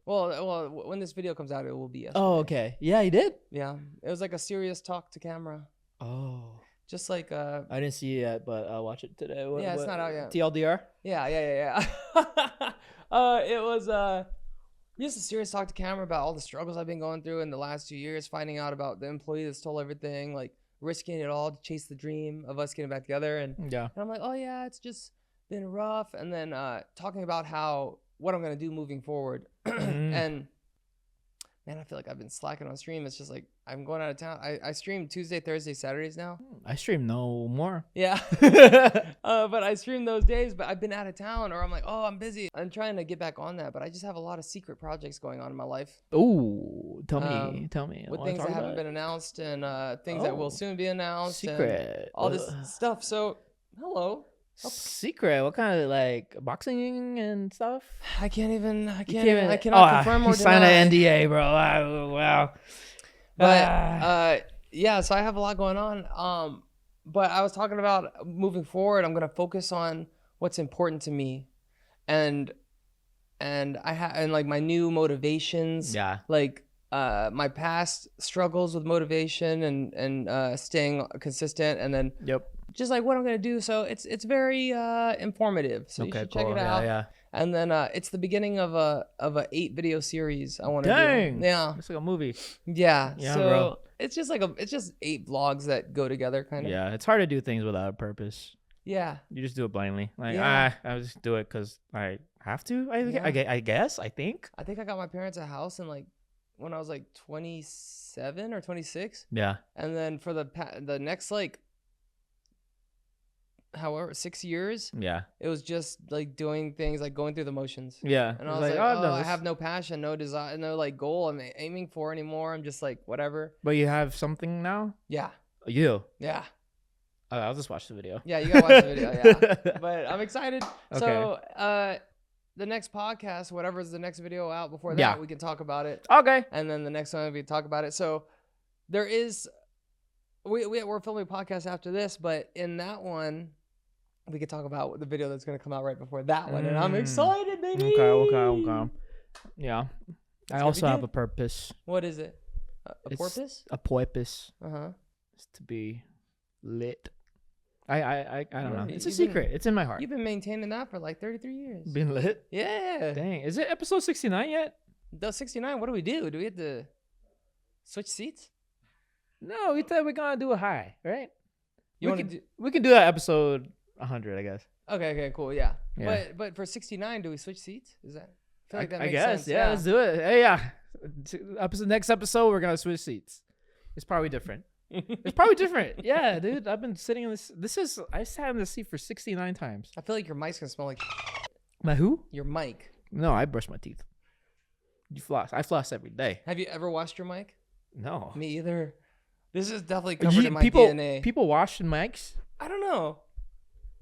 Well, when this video comes out, it will be yesterday. Oh, okay. Yeah, he did. Yeah, it was like a serious talk to camera, Oh, just like I didn't see it yet, but I'll watch it today. Yeah, it's not out yet. TLDR. Yeah. It was just a serious talk to camera about all the struggles I've been going through in the last 2 years, finding out about the employee that stole everything, like risking it all to chase the dream of us getting back together. And Yeah. I'm like, oh yeah, it's just been rough. And then talking about what I'm gonna do moving forward. And man, I feel like I've been slacking on stream. It's just like I'm going out of town. I stream Tuesday, Thursday, Saturdays now. I stream no more. Yeah. But I stream those days, but I've been out of town or I'm like, oh, I'm busy. I'm trying to get back on that, but I just have a lot of secret projects going on in my life. Oh, tell me. With I wanna things talk that haven't about been it. announced and things that will soon be announced. And Secret. all this stuff. So, hello. Secret. What kind of like boxing and stuff? I cannot Oh, confirm or you signed deny. an NDA, bro. Wow. But yeah, so I have a lot going on. But I was talking about moving forward. I'm gonna focus on what's important to me, and like my new motivations. Yeah. Like my past struggles with motivation and staying consistent, and then Yep. just like what I'm gonna do. So it's very informative. So you should check it out. Yeah. And then it's the beginning of a 8 video series I want to do. Dang. Yeah. It's like a movie. Yeah. Yeah, so bro. it's just like it's just 8 vlogs that go together, kind of. Yeah. It's hard to do things without a purpose. Yeah. You just do it blindly. Like, Yeah. I just do it because I have to. I Yeah. think. I think I got my parents a house in like when I was like 27 or 26, Yeah. and then for the next like however 6 years, Yeah. it was just like doing things like going through the motions. Yeah. And I was like, oh, I have no passion, no desire, no like goal I'm aiming for anymore. I'm just like whatever. But you have something now. Yeah. You. Yeah. I'll just watch the video. Yeah, you gotta watch the video. Yeah, but I'm excited. Okay. So, the next podcast, whatever's the next video out before that, Yeah. we can talk about it. Okay. And then the next one we can talk about it. So there is, we're filming a podcast after this, but in that one, we could talk about the video that's gonna come out right before that one, and I'm excited, baby. Okay. Yeah. I gonna also be have good. a purpose. What is it? A It's porpoise? A porpoise. It's to be lit. I don't know. Yeah, It's a you've been- secret. It's in my heart. You've been maintaining that for like 33 years. Been lit. Yeah. Dang. Is it episode 69 yet? The 69. What do we do? Do we have to switch seats? No, we thought we're gonna do a high, right? You want to do? We can do that episode 100, I guess. Okay. Cool. Yeah. Yeah. But for 69, do we switch seats? Is that? I feel like that I makes guess. sense. Yeah, let's do it. Hey, yeah. Next episode, we're gonna switch seats. It's probably different. It's probably different. Yeah, dude. I've been sitting in this. I sat in this seat for 69 times. I feel like your mic's gonna smell like My who? your mic. No, I brush my teeth. You floss. I floss every day. Have you ever washed your mic? No. Me either. This is definitely covered in my people, DNA. People washing mics? I don't know.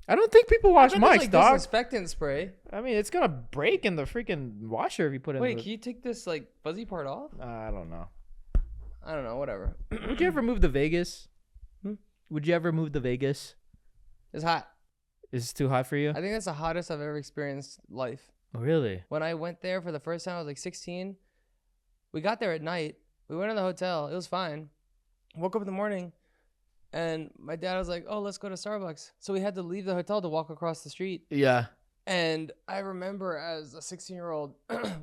I don't think people wash I bet there's, mics, like dog. disinfectant spray. I mean, it's gonna break in the freaking washer if you put it Wait, in can you take this like fuzzy part off? I don't know. I don't know. Whatever. Would you ever move to Vegas? Hmm? Would you ever move to Vegas? It's hot. Is it too hot for you? I think that's the hottest I've ever experienced life. Oh, really? When I went there for the first time, I was like 16. We got there at night. We went in the hotel. It was fine. Woke up in the morning, and my dad was like, "Oh, let's go to Starbucks." So we had to leave the hotel to walk across the street. Yeah. And I remember as a 16-year-old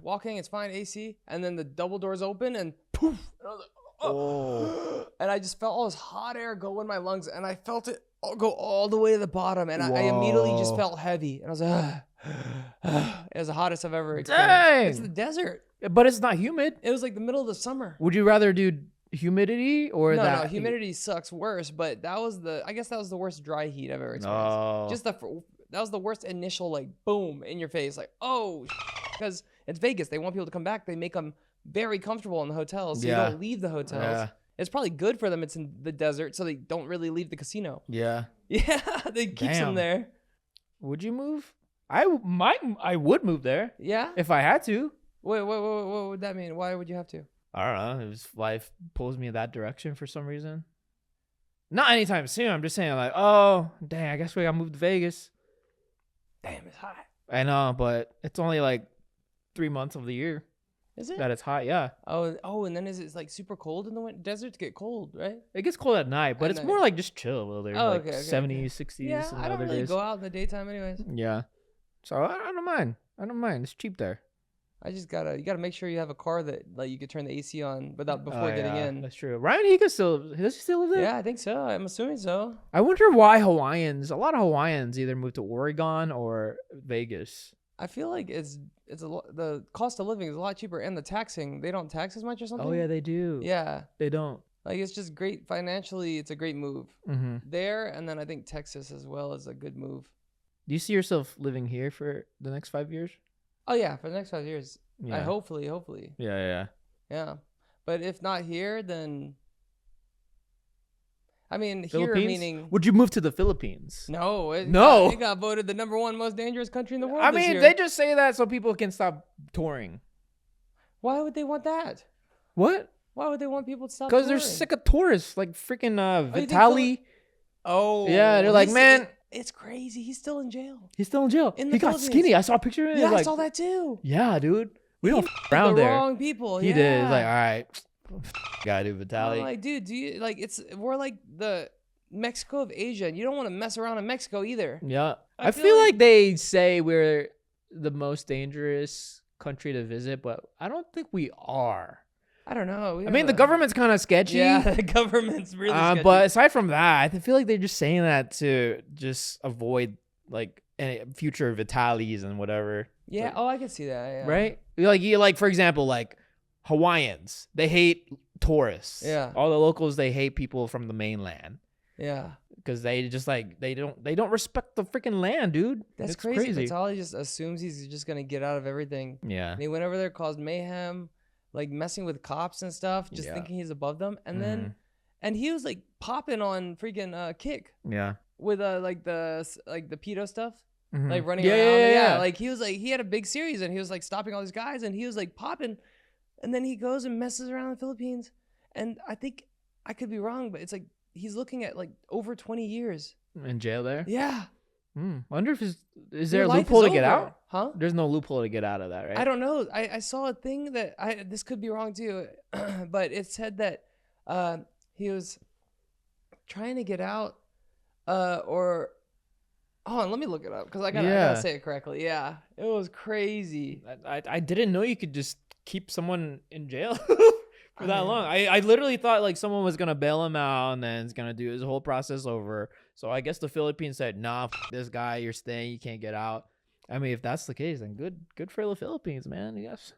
walking, it's fine, AC, and then the double doors open and poof. And I was like, oh. And I just felt all this hot air go in my lungs, and I felt it go all the way to the bottom, and I immediately just Whoa. felt heavy. And I was like, it was the hottest I've ever experienced. Dang. It's the desert. But it's not humid. It was like the middle of the summer. Would you rather do humidity or No, that? no, humidity sucks worse, but I guess that was the worst dry heat I've ever experienced. No. Just that was the worst initial, like, boom in your face, like, oh, because it's Vegas. They want people to come back. They make them very comfortable in the hotels, so Yeah. you don't leave the hotels. Yeah. It's probably good for them. It's in the desert, so they don't really leave the casino. Yeah. Yeah, they keeps them Damn. there. Would you move? I would move there Yeah. if I had to. Wait, what would that mean? Why would you have to? I don't know. If life pulls me in that direction for some reason. Not anytime soon. I'm just saying, like, oh, dang, I guess we gotta move to Vegas. Damn, it's hot. I know, but it's only like 3 months of the year Is it? that it's hot. Yeah. Oh, and then is it like super cold in the winter? Deserts get cold, right? It gets cold at night, but At it's night. more like just chill over there. Oh, like okay, 70s, 60s. Yeah, and I don't other really days. go out in the daytime anyways. Yeah. So I don't mind. I don't mind. It's cheap there. I just you gotta make sure you have a car that like you could turn the AC on without before Oh, getting yeah, in. That's true. Ryan, does he still live there? Yeah, I think so. I'm assuming so. I wonder why a lot of Hawaiians either move to Oregon or Vegas. I feel like the cost of living is a lot cheaper, and the taxing, they don't tax as much or something. Oh yeah, they do. Yeah, They don't. like it's just great financially. It's a great move Mm-hmm. there, and then I think Texas as well is a good move. Do you see yourself living here for the next 5 years? Oh yeah, for the next 5 years. Yeah. I hopefully. Yeah. Yeah, but if not here, then I mean here Philippines? meaning Would you move to the Philippines? no, No. it got voted the #1 most dangerous country in the world. I this mean, year. they just say that so people can stop touring. Why would they want that? What? Why would they want people to stop? Because they're touring? sick of tourists, like freaking you think Vitaly. Oh, Yeah, they're like, he's- man- it's crazy. He's still in jail. He's still in jail. In the He got Philippines. skinny. I saw a picture of him. Yeah, I like, saw that too. Yeah, dude. We He don't around the there. wrong people. He yeah. did. He's like, all right, gotta do I'm Vitaly. like, dude, do you like? We're like the Mexico of Asia, and you don't want to mess around in Mexico either. Yeah, I I feel feel like- like they say we're the most dangerous country to visit, but I don't think we are. I don't know. I mean, the government's kind of sketchy. Yeah, the government's really. sketchy. But aside from that, I feel like they're just saying that to just avoid like any future Vitalis and whatever. yeah. like- Oh, I can see that. Yeah. Right? Like for example, like Hawaiians, they hate tourists. Yeah. All the locals, they hate people from the mainland Yeah. because they just like they don't respect the freaking land, dude. That's It's crazy. Vitaly just assumes he's just gonna get out of everything. Yeah. And he went over there, caused mayhem, like messing with cops and stuff, just Yeah. thinking he's above them. And then and he was like popping on freaking Kick Yeah. with like the pedo stuff. Mhm. Like running Yeah, around. yeah, yeah. Like he was like, he had a big series and he was like stopping all these guys and he was like popping. And then he goes and messes around in the Philippines. And I think I could be wrong, but it's like he's looking at like over 20 years. In jail there? Yeah. Wonder if is there Your a life loophole is to get over. out? Huh? There's no loophole to get out of that, right? I don't know. I saw a thing that this could be wrong too, but it said that he was trying to get out or hold on, let me look it up because I gotta say it correctly. Yeah, it was crazy. I didn't know you could just keep someone in jail for that long. I literally thought like someone was gonna bail him out and then it's gonna do his whole process over. So I guess the Philippines said, nah, this guy, you're staying, you can't get out. I mean, if that's the case, then good for the Philippines, man. Yes,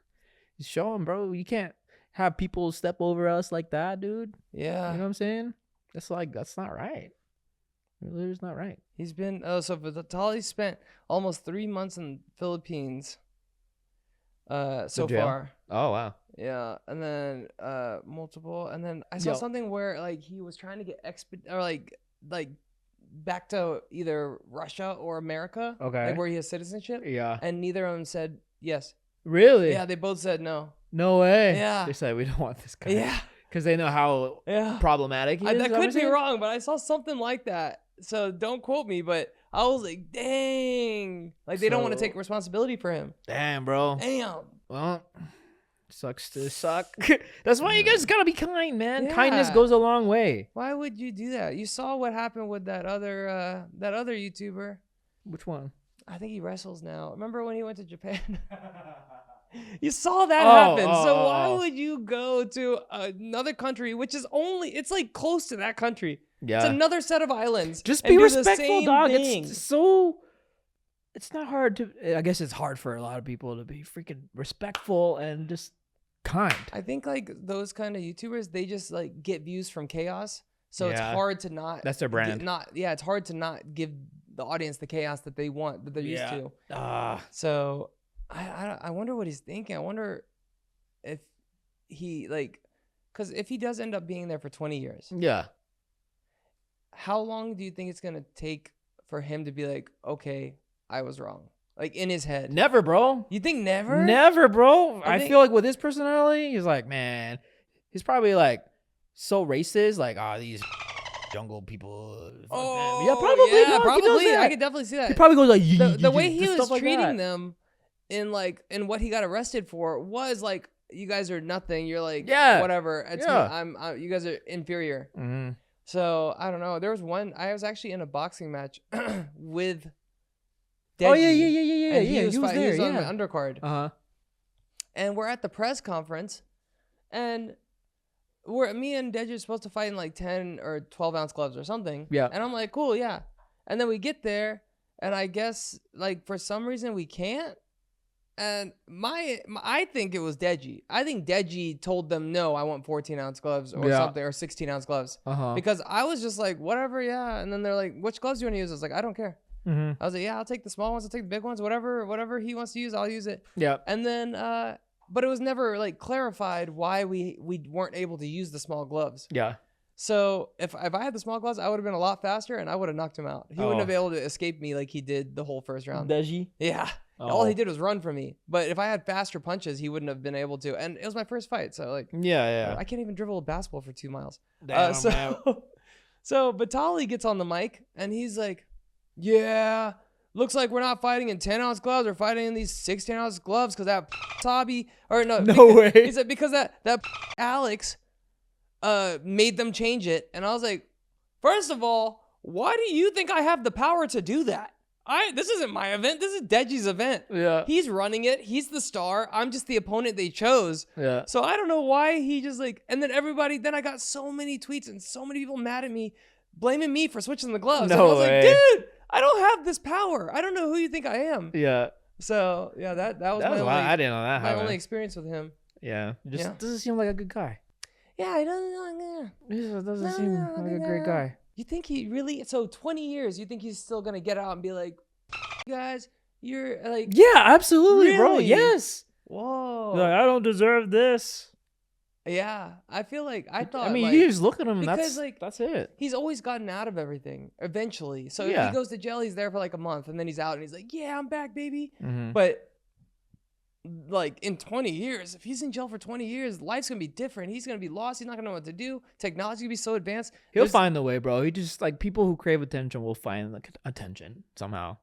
show them, bro. You can't have people step over us like that, dude. Yeah, You know what I'm saying? That's not right. It's not right. he's been so Vitaly spent almost 3 months in Philippines. So jail? far. Oh wow. Yeah, and then multiple, and then I saw something where like he was trying to get like back to either Russia or America, Okay. like where he has citizenship, Yeah. and neither of them said yes. Really? Yeah, they both said no. No way. Yeah. They said we don't want this guy. Yeah, Because they know how yeah. problematic he is. That could be obviously. wrong, but I saw something like that. So don't quote me, but I was like, dang, like they don't want to So- take responsibility for him. Damn, bro. Damn. Well, sucks to suck. That's why you guys gotta be kind, man. Yeah. Kindness goes a long way. Why would you do that? You saw what happened with that other YouTuber. Which one? I think he wrestles now. Remember when he went to Japan? You saw that happen. So why would you go to another country, which is it's like close to that country. Yeah. It's another set of islands. Just and be do the respectful, same dog. thing. It's not hard to. I guess it's hard for a lot of people to be freaking respectful and just kind. I think like those kind of YouTubers, they just like get views from chaos. So it's Yeah. hard to not. That's their brand. It's hard to not give the audience the chaos that they want, that they're used to. So I wonder what he's thinking. I wonder if he because if he does end up being there for 20 years, Yeah. how long do you think it's gonna take for him to be like, okay, I was wrong, like in his head? Never, bro. You think never? Never, bro. I I think- feel like with his personality, he's like, man, he's probably like so racist. Like, these jungle people. fuck them." Yeah, probably. Yeah, dog, he does probably. that. I could definitely see that. He probably goes like The way he just was stuff like treating that. them in what he got arrested for was like, you guys are nothing. You're like, Yeah. whatever. It's Yeah. you guys are inferior. Mhm. So I don't know. There was one. I was actually in a boxing match with. Oh yeah, Deji, yeah. and he was there. he was on Yeah. the undercard, Uh-huh. and we're at the press conference, and me and Deji are supposed to fight in like 10 or 12 ounce gloves or something. Yeah. And I'm like, cool, yeah. And then we get there, and I guess like for some reason we can't. And I think it was Deji. I think Deji told them, no, I want 14 ounce gloves or something, or 16 ounce gloves. Uh-huh. Because I was just like, whatever, yeah. And then they're like, which gloves do you want to use? I was like, I don't care. Mhm. I was like, yeah, I'll take the small ones, I'll take the big ones, whatever he wants to use, I'll use it. Yeah. And then, but it was never like clarified why we weren't able to use the small gloves. Yeah. So if I had the small gloves, I would have been a lot faster and I would have knocked him out. He wouldn't have been able to escape me like he did the whole first round. Deji. Yeah. Oh. All he did was run from me. But if I had faster punches, he wouldn't have been able to. And it was my first fight, so like, Yeah. I can't even dribble a basketball for 2 miles. Damn, so man. so Vitaly gets on the mic and he's like, yeah, looks like we're not fighting in 10 ounce gloves. We're fighting in these 16 ounce gloves because that Tabi, or no, No because, way. He said because that Alex made them change it. And I was like, first of all, why do you think I have the power to do that? This isn't my event. This is Deji's event. Yeah. He's running it. He's the star. I'm just the opponent they chose. Yeah. So I don't know why he just like, and then then I got so many tweets and so many people mad at me, blaming me for switching the gloves. No and I was way. like, dude, I don't have this power. I don't know who you think I am. Yeah. So yeah, that was That was my, wild. I only, didn't know that my happened. only experience with him. Yeah. Just Yeah. doesn't seem like a good guy. Yeah, he doesn't. He just doesn't No, seem no, like a no. great guy. You think he really? So 20 years, you think he's still gonna get out and be like, guys, you're like, Yeah, absolutely, bro. Really? Yes. whoa. Like, I don't deserve this. Yeah, I feel like I thought. I mean, like, you just look at him. because, That's like, that's it. he's always gotten out of everything eventually. So if Yeah. he goes to jail, he's there for like a month, and then he's out, and he's like, "Yeah, I'm back, baby." Mm-hmm. But like in 20 years, if he's in jail for 20 years, life's gonna be different. He's gonna be lost. He's not gonna know what to do. Technology's gonna be so advanced. He'll There's- find the way, bro. He just like people who crave attention will find like attention somehow,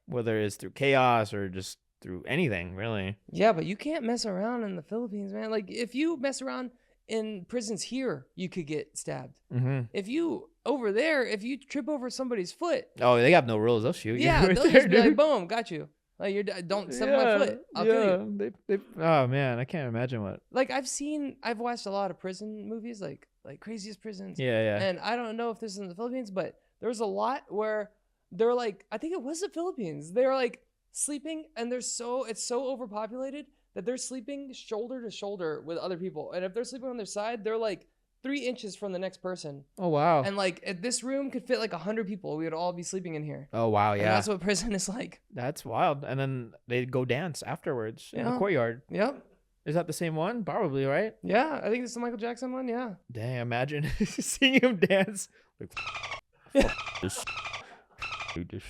whether it's through chaos or just through anything, really. Yeah, but you can't mess around in the Philippines, man. Like if you mess around in prisons here, you could get stabbed. Mm-hmm. If you over there, if you trip over somebody's foot, Oh, they have no rules. They'll shoot you. yeah, right they'll there, just be like, dude. "Boom, got you." Like don't step on my foot. I'll kill you. Oh man, I can't imagine what. Like I've watched a lot of prison movies, like Craziest Prisons. Yeah, yeah. And I don't know if this is in the Philippines, but there was a lot where they're like, I think it was the Philippines. They were like sleeping, and it's so overpopulated that they're sleeping shoulder to shoulder with other people. And if they're sleeping on their side, they're like 3 inches from the next person. Oh wow. And like this room could fit like 100 people. We would all be sleeping in here. Oh wow, And yeah. that's what prison is like. That's wild. And then they go dance afterwards in the Yeah. courtyard. Yep. Is that the same one? Probably, right? Yeah, I think it's the Michael Jackson one. Yeah. Dang, imagine seeing him dance. Like, fuck this. Dude, this.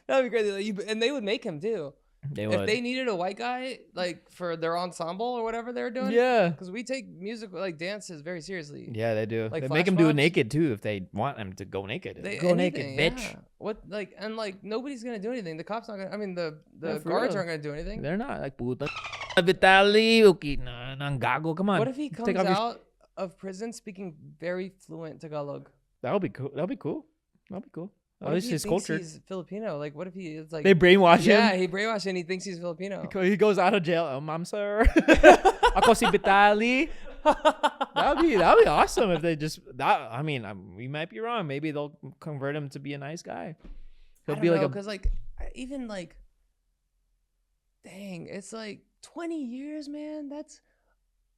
That'd be crazy. And they would make him too. They If would. they needed a white guy, like for their ensemble or whatever they're doing. Yeah. Because we take music, like dances, very seriously. Yeah, they do. Like They make him do it flashmobs? naked too if they want him to go naked. They, Go anything, naked, bitch. yeah. What like and like nobody's gonna do anything. The cops not gonna. I mean the Yeah, for guards real. aren't gonna do anything. They're not like puta. Vitaly, okay, nang gago. Come on. What if he Take comes off your- out of prison speaking very fluent Tagalog? That'll be cool. That'll be cool. That'll be cool. What At if least he his thinks culture. he's Filipino? Like what if he is like They brainwash yeah, him. he brainwashed and he thinks he's Filipino. He goes out of jail. Oh, ma'am, sir. Ako si Vitaly. That'd be awesome if they just that. I mean, we might be wrong. Maybe they'll convert him to be a nice guy. I He'll don't be like know, a because like even like, dang, it's like 20 years, man.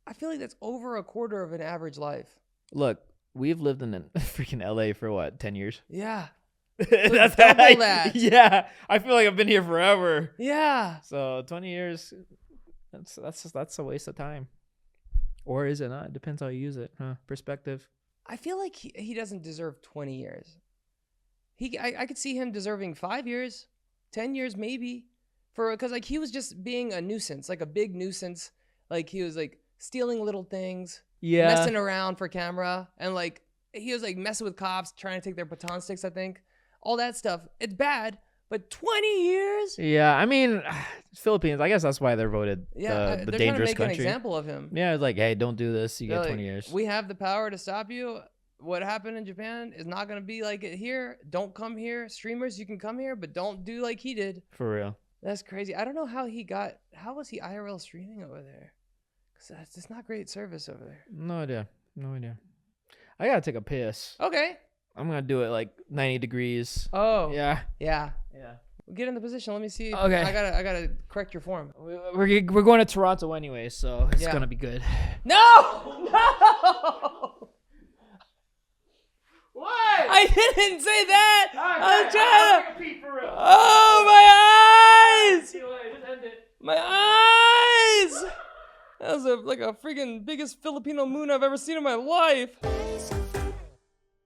I feel like that's over a quarter of an average life. look. We've lived in freaking LA for what 10 years. Yeah, That's double that. Yeah, I feel like I've been here forever. yeah. So 20 years. That's a waste of time. Or is it not? It depends how you use it, huh? Perspective. I feel like he doesn't deserve 20 years. I could see him deserving 5 years, 10 years maybe, because like he was just being a nuisance, like a big nuisance. Like he was like stealing little things, Yeah. messing around for camera, and like he was like messing with cops, trying to take their baton sticks. I think all that stuff. It's bad, but 20 years. Yeah, I mean, Philippines. I guess that's why they're voted Yeah, the they're dangerous trying to make country. an example of him. Yeah, it's like, hey, don't do this. You They're get like, 20 years. We have the power to stop you. What happened in Japan is not going to be like it here. Don't come here. Streamers, you can come here, but don't do like he did. For real. That's crazy. I don't know how was he IRL streaming over there? Because it's not great service over there. No idea. No idea. I gotta take a piss. Okay. I'm gonna do it like 90 degrees. Oh. Yeah. Yeah. Yeah. Get in the position. Let me see. Okay. I gotta correct your form. We're going to Toronto anyway, so it's Yeah. gonna be good. No! No! What? I didn't say that! I was trying to... Pee for real. Oh, my eyes! See you later. Just end it. My eyes! That was like a freaking biggest Filipino moon I've ever seen in my life.